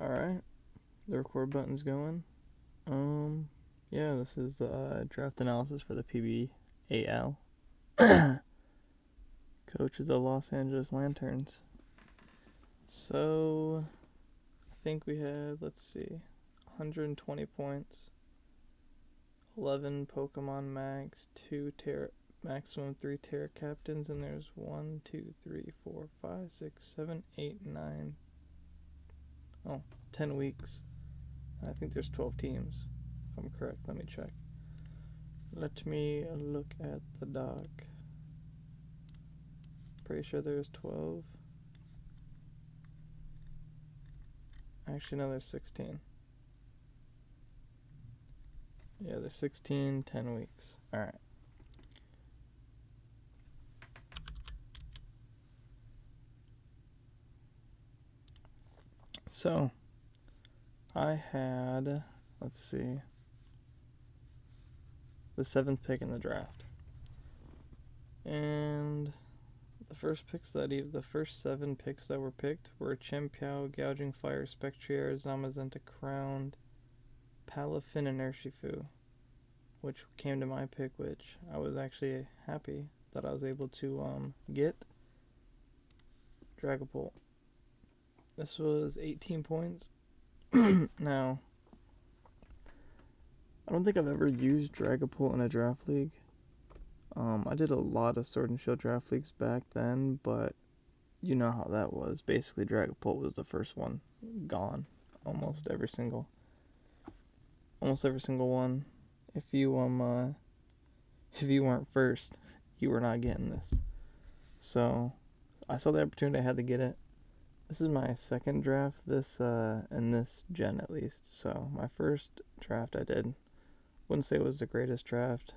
Alright, the record button's going. Yeah, this is draft analysis for the PBAL. Coach of the Los Angeles Lanterns. So, I think we had, 120 points, 11 Pokemon max, 2 maximum 3 Terra Captains, and there's 1, 2, 3, 4, 5, 6, 7, 8, 9, 10 weeks. I think there's 12 teams, if I'm correct. Let me check. Let me look at the doc. Pretty sure there's 12. Actually, no, there's 16. Yeah, there's 16, 10 weeks. Alright. So, I had, the 7th pick in the draft. And the first 7 picks that were picked were Chimpiao, Gouging Fire, Spectrier, Zamazenta Crowned, Palafin, and Urshifu, which came to my pick, which I was actually happy that I was able to get. Dragapult. This was 18 points. Now, I don't think I've ever used Dragapult in a draft league. I did a lot of Sword and Shield draft leagues back then, but you know how that was. Basically, Dragapult was the first one gone. Almost every single one. If you weren't first, you were not getting this. So, I saw the opportunity. I had to get it. This is my second draft. In this gen at least. So my first draft I did, wouldn't say it was the greatest draft.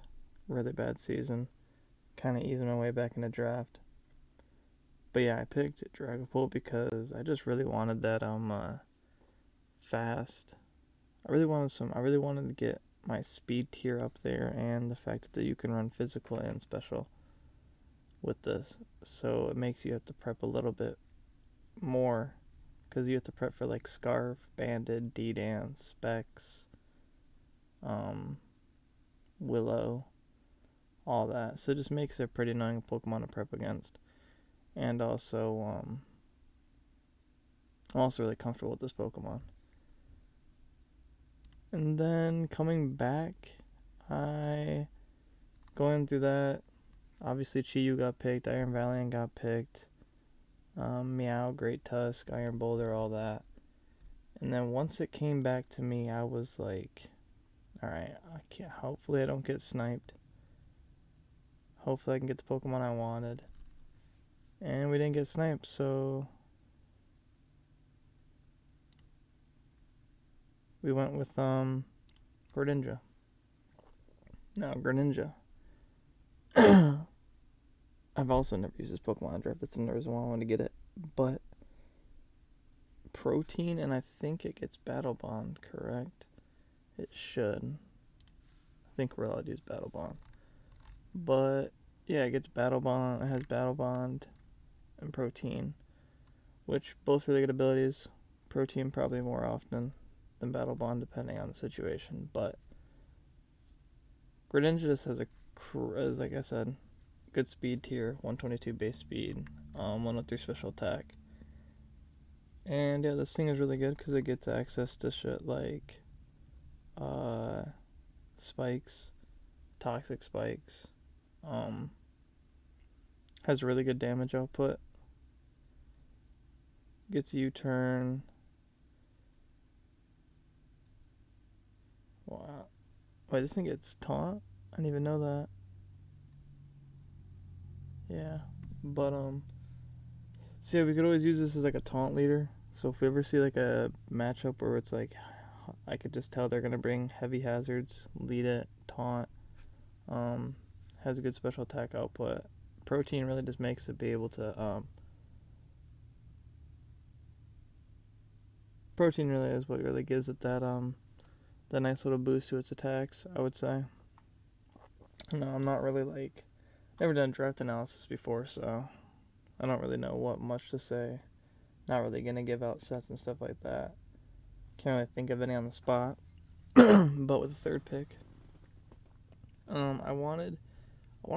Really bad season. Kind of easing my way back into draft. But yeah, I picked Dragapult because I just really wanted that fast. I really wanted to get my speed tier up there, and the fact that you can run physical and special with this. So it makes you have to prep a little bit more, because you have to prep for like Scarf, Banded, D-Dance, Specs, Willow, all that. So it just makes it a pretty annoying Pokemon to prep against. And also, I'm also really comfortable with this Pokemon. And then coming back, going through that, obviously Chi-Yu got picked, Iron Valiant got picked, Meow, Great Tusk, Iron Boulder, all that. And then once it came back to me, I was like, alright, hopefully I don't get sniped. Hopefully I can get the Pokemon I wanted. And we didn't get sniped, so we went with Greninja. Now Greninja. I've also never used this Pokemon in draft. That's another reason why I wanted to get it. But Protein, and I think it gets Battle Bond, correct? It should. I think we're allowed to use Battle Bond. But yeah, it gets Battle Bond. It has Battle Bond and Protein, which both really good abilities. Protein probably more often than Battle Bond, depending on the situation. But Greninja just has like I said, good speed tier, 122 base speed, 103 special attack. And yeah, this thing is really good because it gets access to shit like spikes, toxic spikes, has really good damage output, gets U-turn. Wow. Wait, this thing gets taunt? I didn't even know that. Yeah, but so yeah, we could always use this as like a taunt leader. So if we ever see like a matchup where it's like, I could just tell they're gonna bring heavy hazards, lead it, taunt, has a good special attack output. Protein really just makes it be able to, Protein really is what really gives it that nice little boost to its attacks, I would say. No, I'm not really never done draft analysis before, so I don't really know what much to say. Not really gonna give out sets and stuff like that. Can't really think of any on the spot. But with the third pick, I wanted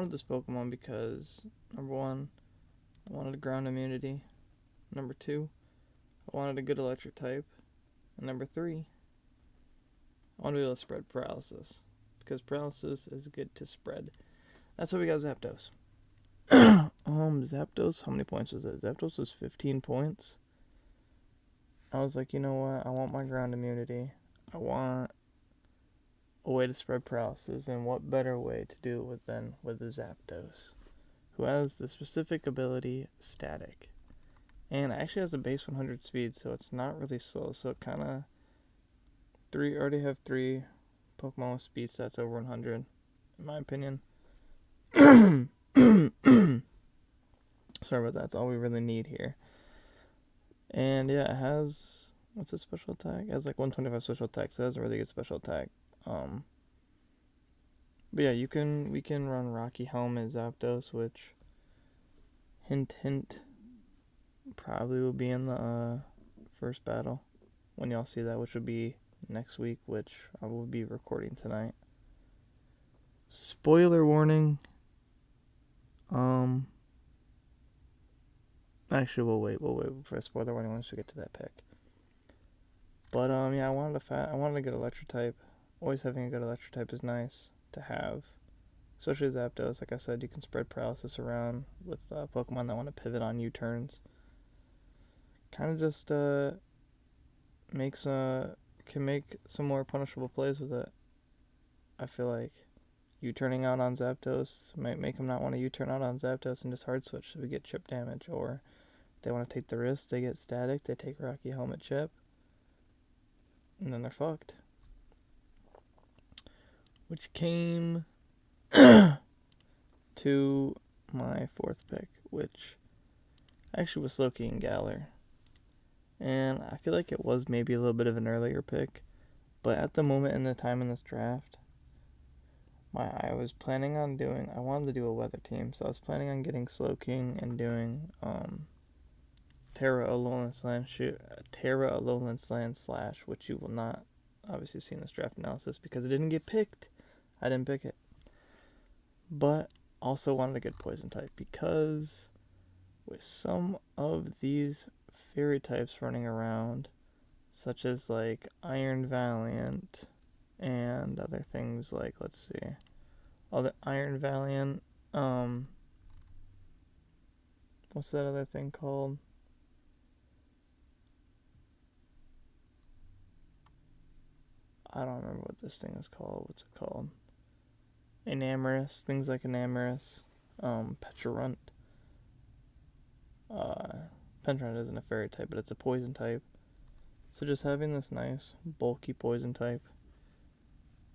this Pokemon because number one, I wanted a ground immunity. Number two, I wanted a good electric type. And number three, I want to be able to spread paralysis. Because paralysis is good to spread. That's why we got Zapdos. Zapdos, how many points was it? Zapdos was 15 points. I was like, you know what? I want my ground immunity. I want a way to spread paralysis. And what better way to do it than with the Zapdos, who has the specific ability Static. And actually has a base 100 speed, so it's not really slow. So it kind of... already have 3 Pokemon with speed stats over 100, in my opinion. Sorry about that. That's all we really need here. And yeah, it has... what's its special attack? It has like 125 special attack, so it has a really good special attack. But yeah, we can run Rocky Helmet Zapdos, which... hint, probably will be in the first battle when y'all see that, which would be next week, which I will be recording tonight. Spoiler warning. Actually, we'll wait for a spoiler warning once we get to that pick. But yeah, I wanted a good electric type. Always having a good electric type is nice to have, especially Zapdos. Like I said, you can spread paralysis around with Pokemon that want to pivot on U-turns. Kind of just can make some more punishable plays with it. I feel like U-turning out on Zapdos might make them not want to U-turn out on Zapdos and just hard switch so we get chip damage. Or if they want to take the risk, they get Static, they take Rocky Helmet chip, and then they're fucked. Which came to my fourth pick, which actually was Slowking and Galar. And I feel like it was maybe a little bit of an earlier pick, but at the moment in the time in this draft, I was planning on I wanted to do a weather team, so I was planning on getting Slowking and doing Terra Alolan Land Slash, which you will not obviously see in this draft analysis because it didn't get picked. I didn't pick it. But also wanted a good poison type because with some of these fairy types running around, such as like Iron Valiant and other things like, let's see, other Iron Valiant, what's that other thing called? I don't remember what this thing is called. What's it called? Enamorous, things like Enamorous, Pecharunt. Pecharunt isn't a fairy type, but it's a poison type. So just having this nice, bulky poison type,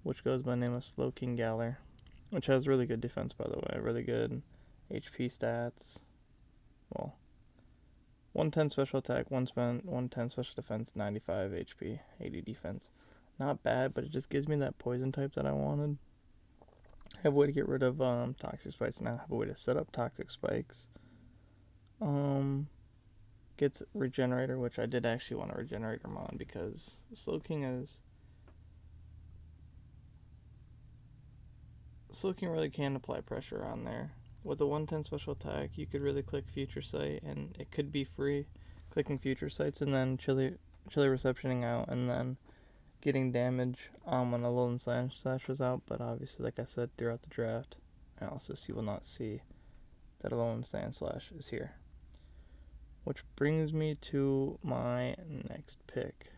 which goes by the name of Slowking Galar, which has really good defense, by the way, really good HP stats. Well, 110 special attack, 110 special defense, 95 HP, 80 defense. Not bad, but it just gives me that poison type that I wanted. I have a way to get rid of toxic spikes now. I have a way to set up toxic spikes. Gets Regenerator, which I did actually want a Regenerator mon because Slowking really can apply pressure on there. With a 110 special attack, you could really click Future Sight, and it could be free clicking Future Sights and then chilly receptioning out, and then getting damage when a Alolan Slash was out. But obviously, like I said, throughout the draft analysis, you will not see that Alolan Slash is here. Which brings me to my next pick,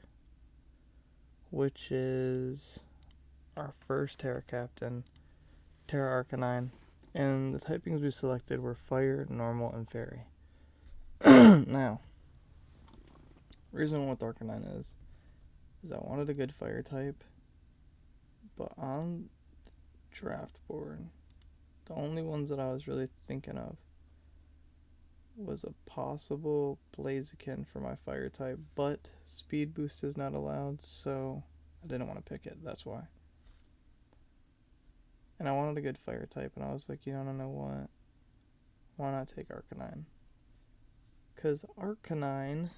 which is our first Terra Captain, Terra Arcanine. And the typings we selected were Fire, Normal, and Fairy. Now, reason with Arcanine is I wanted a good Fire type, but on the draft board, the only ones that I was really thinking of was a possible Blaziken for my Fire type, but Speed Boost is not allowed, so I didn't want to pick it, that's why. And I wanted a good Fire type, and I was like, you know what? Why not take Arcanine? Because Arcanine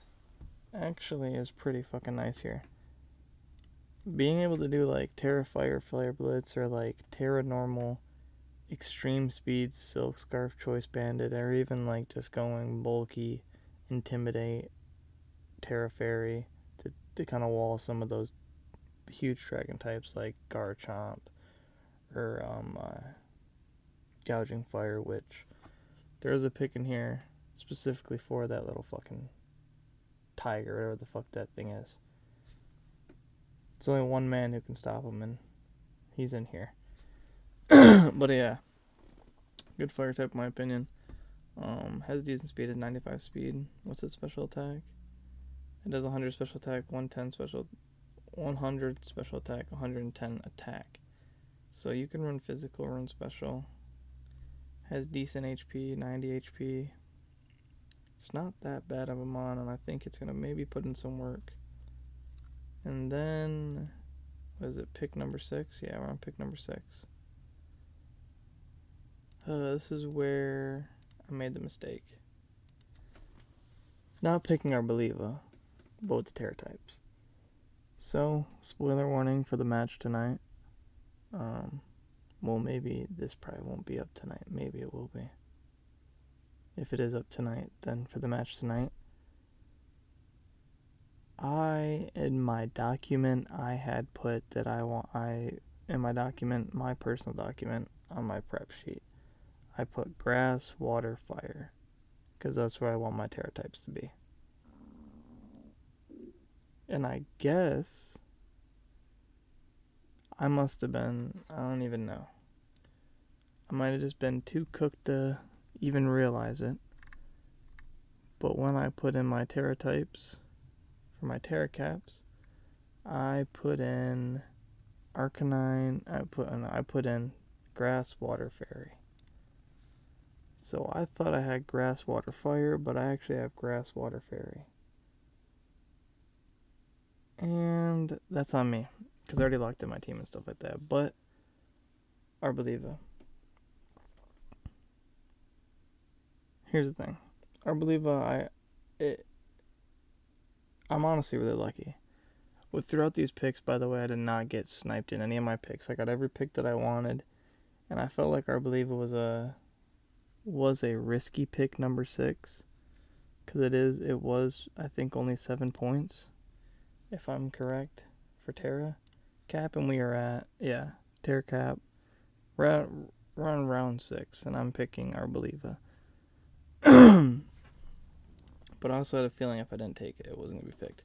actually is pretty fucking nice here. being able to do like Terra Fire Flare Blitz or like Terra Normal Extreme Speed Silk Scarf Choice Bandit, or even like just going bulky Intimidate Terra Fairy to kind of wall some of those huge dragon types like Garchomp or Gouging Fire, which there is a pick in here specifically for that little fucking tiger, whatever the fuck that thing is. It's only one man who can stop him, and he's in here. But yeah, good fire type in my opinion. Has decent speed at 95 speed. What's its special attack? It does 100 special attack, 110 special, 100 special attack, 110 attack. So you can run physical, run special. Has decent HP, 90 HP. It's not that bad of a mon, and I think it's gonna maybe put in some work. And then, what is it? Pick number 6. Yeah, we're on pick number 6. This is where I made the mistake. Not picking Arboliva, but with the Terra types. So, spoiler warning for the match tonight. Well, maybe this probably won't be up tonight. Maybe it will be. If it is up tonight, then for the match tonight, in my document, I had put that in my document, my personal document on my prep sheet, I put grass, water, fire, because that's where I want my Terra types to be. And I guess I must have been, I don't even know. I might have just been too cooked to even realize it. But when I put in my Terra types for my Terra caps, I put in Arcanine, I put in grass, water, fairy. So I thought I had grass, water, fire, but I actually have grass, water, fairy. And that's on me, because I already locked in my team and stuff like that. But Arboliva. Here's the thing. Arboliva, I'm honestly really lucky. Throughout these picks, by the way, I did not get sniped in any of my picks. I got every pick that I wanted, and I felt like Arboliva was a risky pick number 6, because it was I think only 7 points, if I'm correct, for Terra cap, and we are at Terra cap. We're on round 6, and I'm picking Arboliva. But I also had a feeling if I didn't take it, it wasn't gonna be picked.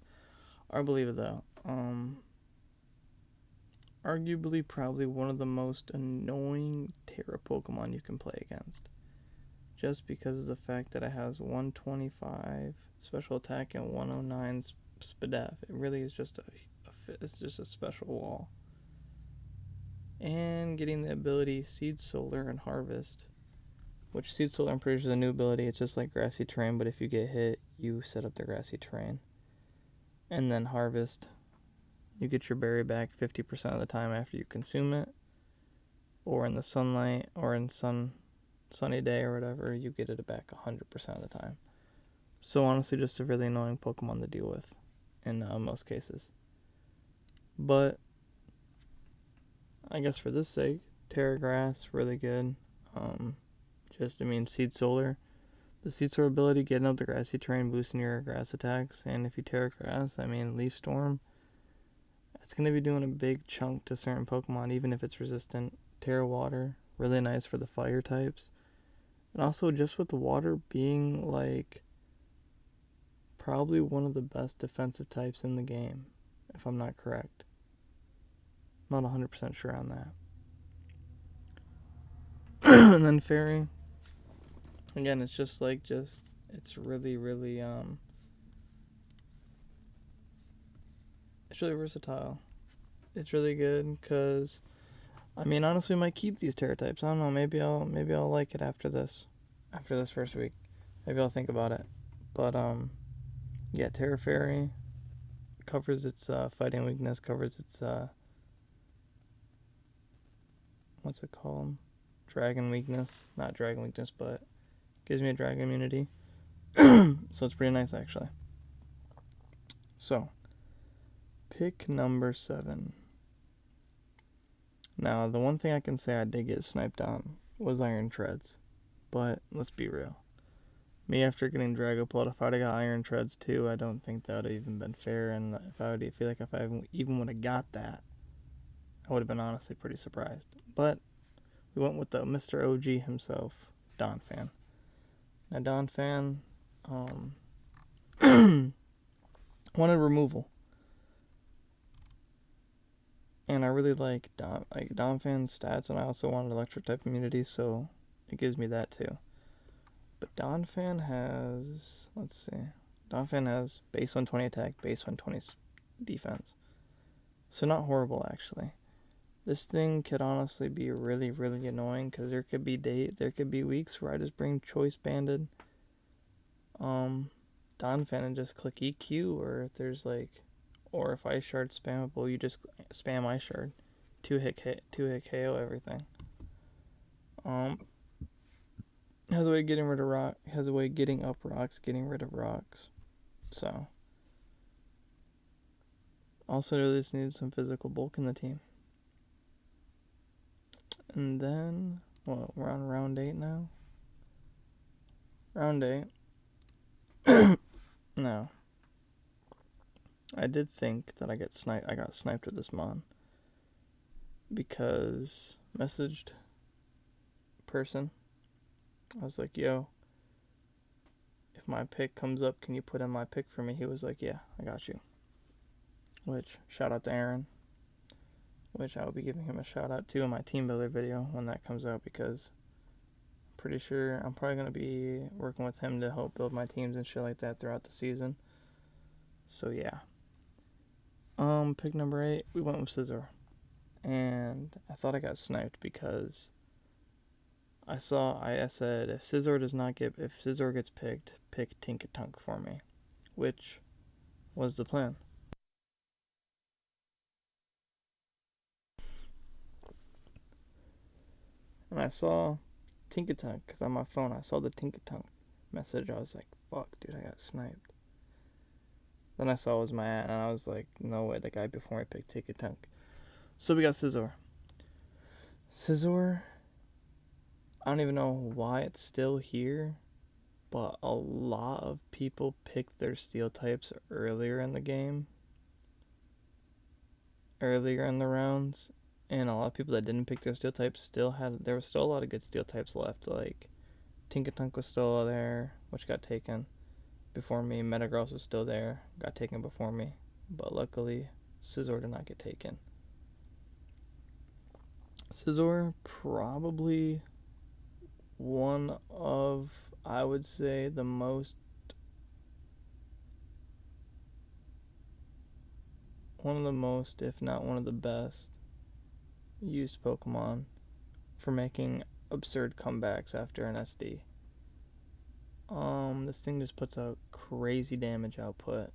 Arboliva though, arguably probably one of the most annoying Terra Pokemon you can play against. Just because of the fact that it has 125 special attack and 109 SPDF. It really is just it's just a special wall. And getting the ability Seed Solar and Harvest, which Seed Solar I'm pretty sure is a new ability. It's just like Grassy Terrain, but if you get hit, you set up the Grassy Terrain. And then Harvest, you get your berry back 50% of the time after you consume it, or in the sunlight, or in sunny day or whatever, you get it back 100% of the time. So honestly, just a really annoying Pokemon to deal with in most cases. But I guess for this sake, Terra Grass, really good. Seed Solar. The Seed Solar ability, getting up the Grassy Terrain, boosting your grass attacks. And if you Terra Grass, Leaf Storm, it's going to be doing a big chunk to certain Pokemon, even if it's resistant. Terra Water, really nice for the fire types. And also just with the water being like probably one of the best defensive types in the game, if I'm not correct. I'm not 100% sure on that. And then Fairy, again, it's just it's really, really, it's really versatile. It's really good because, honestly, I might keep these Terra types. I don't know. Maybe I'll like it after this first week. Maybe I'll think about it. But yeah, Terra Fairy covers its fighting weakness, covers its what's it called? Dragon weakness. Not dragon weakness, but gives me a dragon immunity. So it's pretty nice actually. So Pick number 7. Now, the one thing I can say I did get sniped on was Iron Treads. But let's be real. Me, after getting Dragapult, if I'd have got Iron Treads too, I don't think that would have even been fair. And if I even would have got that, I would have been honestly pretty surprised. But we went with the Mr. OG himself, Donphan. Now, Donphan wanted removal. And I really like Donphan's stats, and I also wanted electric type immunity, so it gives me that too. But Donphan has, Donphan has base 120 attack, base 120 defense. So not horrible, actually. This thing could honestly be really, really annoying, because there could be weeks where I just bring Choice Banded Donphan and just click EQ, or if Ice Shard's spammable, you just spam Ice Shard. 2-hit KO everything. Has a way of getting rid of rock. Has a way of getting up rocks, getting rid of rocks. So, also just needed some physical bulk in the team. And then, we're on round 8 now. Round 8. Now, I did think that I got sniped with this Mon, because messaged person. I was like, yo, if my pick comes up, can you put in my pick for me? He was like, yeah, I got you. Which, shout out to Aaron. Which I will be giving him a shout out to in my team builder video when that comes out, because I'm pretty sure I'm probably going to be working with him to help build my teams and shit like that throughout the season. So yeah. Pick number 8, we went with Scizor. And I thought I got sniped because I said if Scizor gets picked, pick Tinkatunk for me, which was the plan. And I saw Tinkatunk, because on my phone I saw the Tinkatunk message. I was like, fuck, dude, I got sniped. Then I saw it was my aunt, and I was like, no way, the guy before me picked Tinkatunk. So we got Scizor. Scizor, I don't even know why it's still here, but a lot of people picked their steel types earlier in the game, earlier in the rounds, and a lot of people that didn't pick their steel types there was still a lot of good steel types left. Like Tinkatunk was still there, which got taken before me. Metagross was still there, got taken before me, but luckily Scizor did not get taken. Scizor, probably one of, I would say, the most, if not one of the best used Pokemon for making absurd comebacks after an SD. This thing just puts out crazy damage output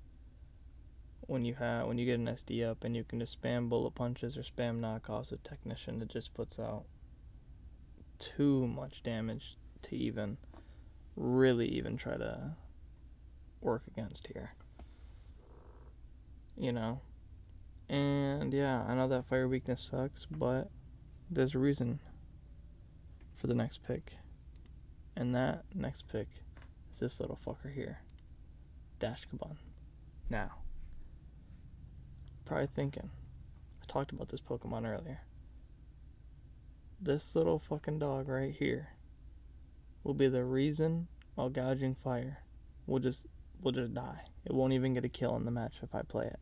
when you get an SD up, and you can just spam bullet punches or spam knockoffs with Technician. It just puts out too much damage to even try to work against here. You know? And yeah, I know that fire weakness sucks, but there's a reason for the next pick. And that next pick is this little fucker here. Dashkabun. Now, probably thinking, I talked about this Pokemon earlier. This little fucking dog right here will be the reason while gouging fire will just die. It won't even get a kill in the match if I play it.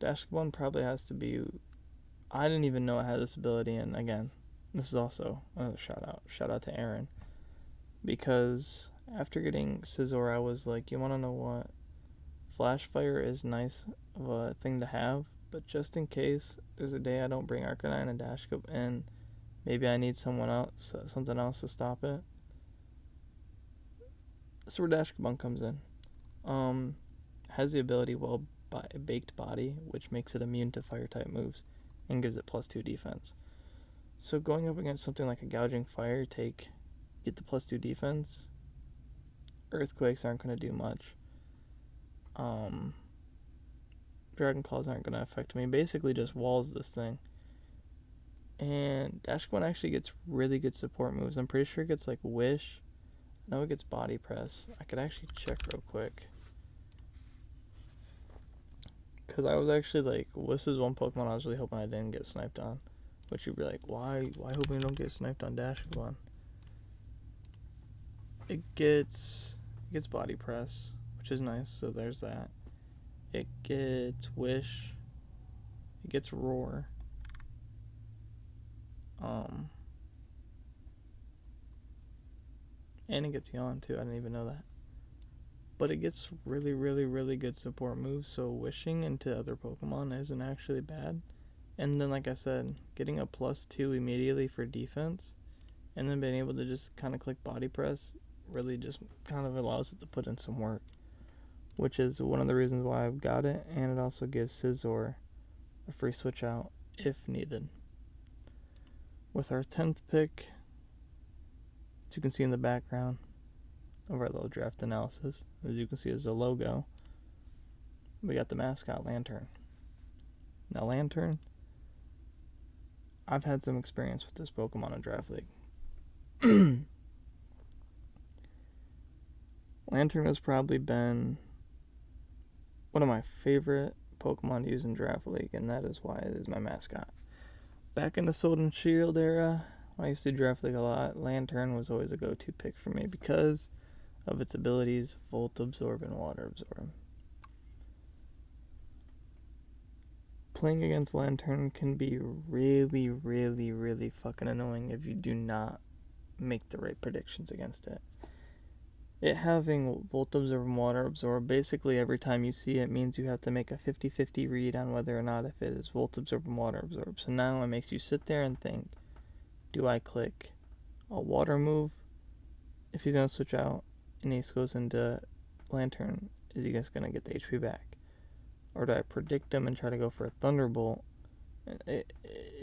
Dashkabun probably has to be, I didn't even know it had this ability, and again, this is also another shout out to Aaron, because after getting Scizor, I was like, you want to know what? Flash Fire is nice of a thing to have, but just in case there's a day I don't bring Arcanine and Dashkabun, and maybe I need something else to stop it. That's where Dashkabun comes in. Has the ability Baked Body, which makes it immune to fire type moves and gives it +2 defense. So going up against something like a Gouging Fire, get the +2 defense. Earthquakes aren't going to do much. Dragon Claws aren't going to affect me. Basically just walls this thing. And Dashcon actually gets really good support moves. I'm pretty sure it gets like Wish. I know it gets Body Press. I could actually check real quick. Because I was actually like, this is one Pokemon I was really hoping I didn't get sniped on. Which you'd be like, why hoping you don't get sniped on Dashcon? It gets Body Press, which is nice, so there's that. It gets Wish. It gets Roar. And it gets Yawn too, I didn't even know that. But it gets really, really, really good support moves, so wishing into other Pokemon isn't actually bad. And then, like I said, getting a +2 immediately for defense, and then being able to just kind of click Body Press really just kind of allows it to put in some work, which is one of the reasons why I've got it, and it also gives Scizor a free switch out if needed. With our 10th pick, as you can see in the background of our little draft analysis, as you can see as a logo, we got the mascot Lantern. Now Lantern, I've had some experience with this Pokemon in Draft League. Lantern has probably been one of my favorite Pokemon to use in Draft League, and that is why it is my mascot. Back in the Sword and Shield era, when I used to Draft League a lot, Lantern was always a go-to pick for me because of its abilities, Volt Absorb and Water Absorb. Playing against Lantern can be really, really, really fucking annoying if you do not make the right predictions against it. It having Volt Absorb and Water Absorb, basically every time you see it means you have to make a 50-50 read on whether or not if it is Volt Absorb and Water Absorb. So now it makes you sit there and think, do I click a water move if he's going to switch out and he goes into Lantern? Is he just going to get the HP back? Or do I predict him and try to go for a Thunderbolt? It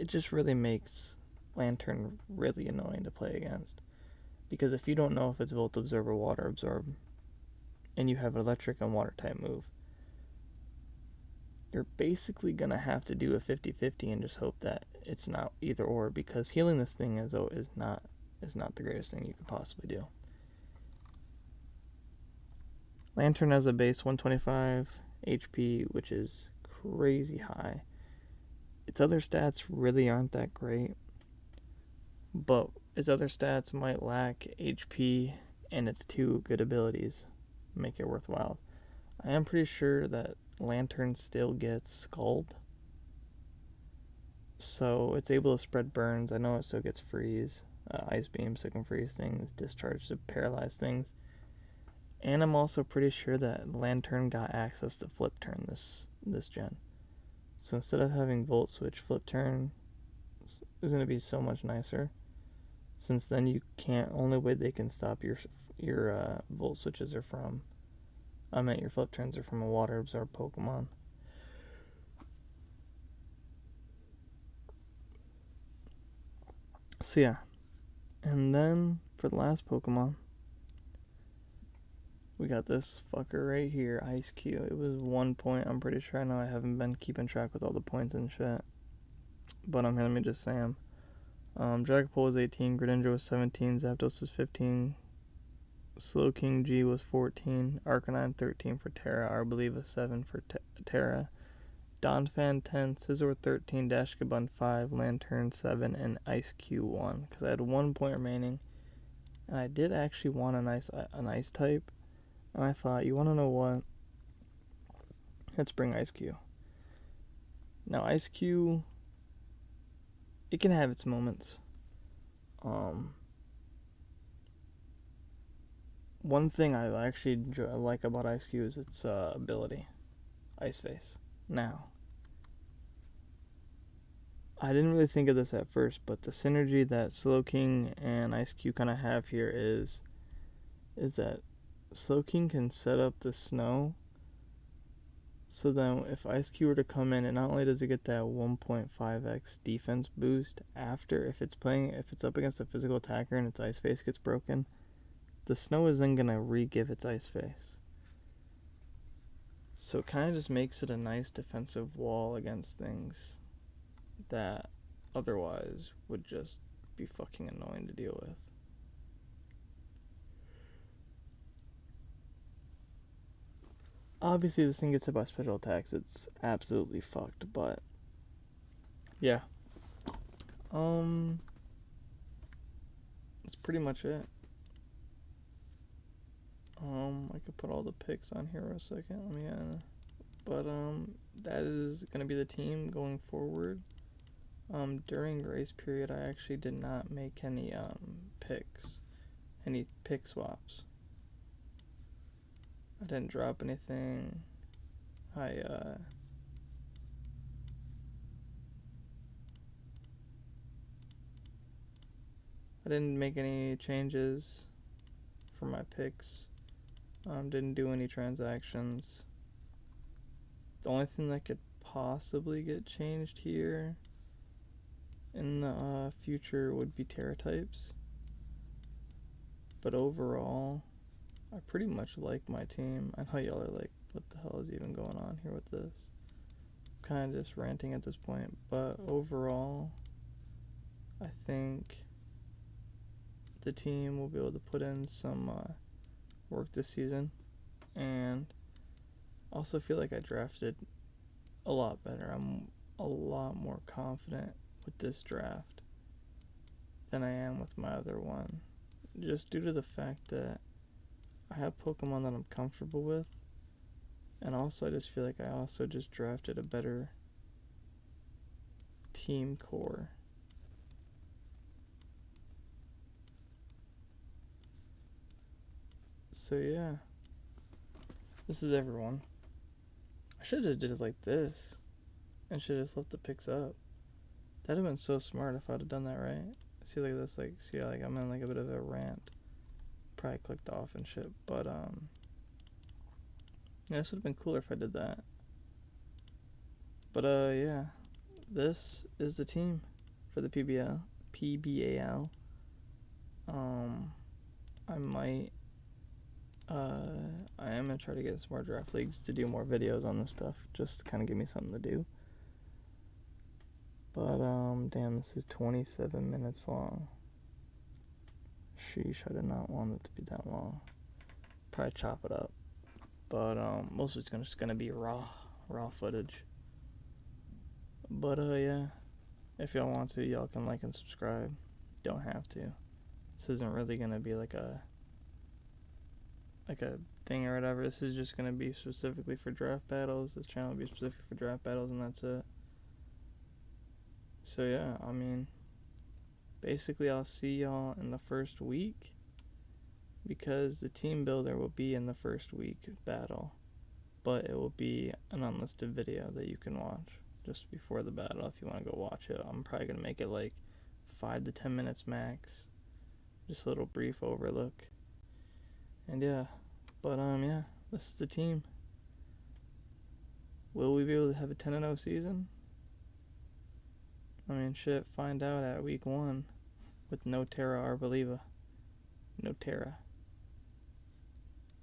just really makes Lantern really annoying to play against. Because if you don't know if it's Volt Absorb or Water Absorb, and you have Electric and Water type move, you're basically going to have to do a 50-50 and just hope that it's not either or, because healing this thing is not the greatest thing you could possibly do. Lantern has a base 125 HP, which is crazy high. Its other stats really aren't that great, but its other stats might lack HP, and its 2 good abilities make it worthwhile. I am pretty sure that Lantern still gets Scald, so it's able to spread burns. I know it still gets Freeze, Ice Beam, so it can freeze things, Discharge to paralyze things. And I'm also pretty sure that Lantern got access to Flip Turn this gen. So instead of having Volt Switch, Flip Turn is going to be so much nicer, since then you can't, only way they can stop your Volt Switches are from, your Flip Turns are from a Water Absorb Pokemon. So yeah, and then for the last Pokemon, we got this fucker right here, Ice Cube. It was 1 point. I'm pretty sure. I know I haven't been keeping track with all the points and shit, but let me just say them. Dragapult was 18, Greninja was 17, Zapdos was 15, Slowking G was 14, Arcanine 13 for Terra, Arboliva 7 for Terra, Donphan 10, Scizor 13, Dashcabun 5, Lantern 7, and Ice Cube 1, because I had 1 point remaining, and I did actually want an ice type, and I thought, you want to know what? Let's bring Ice Cube. Now, Ice Cube, it can have its moments. One thing I actually like about Ice Cube is its ability, Ice Face. Now, I didn't really think of this at first, but the synergy that Slowking and Ice Cube kind of have here is that Slowking can set up the snow, so then if Ice Cube were to come in, and not only does it get that 1.5x defense boost after, if it's up against a physical attacker and its Ice Face gets broken, the snow is then going to re-give its Ice Face. So it kind of just makes it a nice defensive wall against things that otherwise would just be fucking annoying to deal with. Obviously, this thing gets hit by special attacks. It's absolutely fucked, but yeah. That's pretty much it. I could put all the picks on here for a second. Let me but that is gonna be the team going forward. During grace period, I actually did not make any picks, any pick swaps. I didn't drop anything. I didn't make any changes for my picks. Didn't do any transactions. The only thing that could possibly get changed here in the future would be Terra types. But overall, I pretty much like my team. I know y'all are like, what the hell is even going on here with this? I'm kind of just ranting at this point. But overall, I think the team will be able to put in some work this season. And also feel like I drafted a lot better. I'm a lot more confident with this draft than I am with my other one. Just due to the fact that I have Pokemon that I'm comfortable with. And also I just feel like I also just drafted a better team core. So yeah. This is everyone. I should have just did it like this. And should have just left the picks up. That'd have been so smart if I'd have done that right. See like this, like see like I'm in like a bit of a rant. Probably clicked off and shit. But yeah, this would have been cooler if I did that. But yeah. This is the team for the PBAL. I am gonna try to get some more draft leagues to do more videos on this stuff, just to kind of give me something to do. But damn, this is 27 minutes long. Sheesh, I did not want it to be that long. Probably chop it up, but most of it's just gonna be raw footage. But yeah, if y'all want to, y'all can like and subscribe. Don't have to. This isn't really gonna be like a thing or whatever. This is just gonna be specifically for draft battles. This channel will be specific for draft battles, and that's it. So yeah, I mean, basically I'll see y'all in the first week, because the team builder will be in the first week battle, but it will be an unlisted video that you can watch just before the battle if you want to go watch it. I'm probably gonna make it like 5 to 10 minutes max, just a little brief overlook. And yeah, but yeah, this is the team. Will we be able to have a 10-0 season? I mean, shit, find out at week 1 with no Terra Arboliva. No Terra.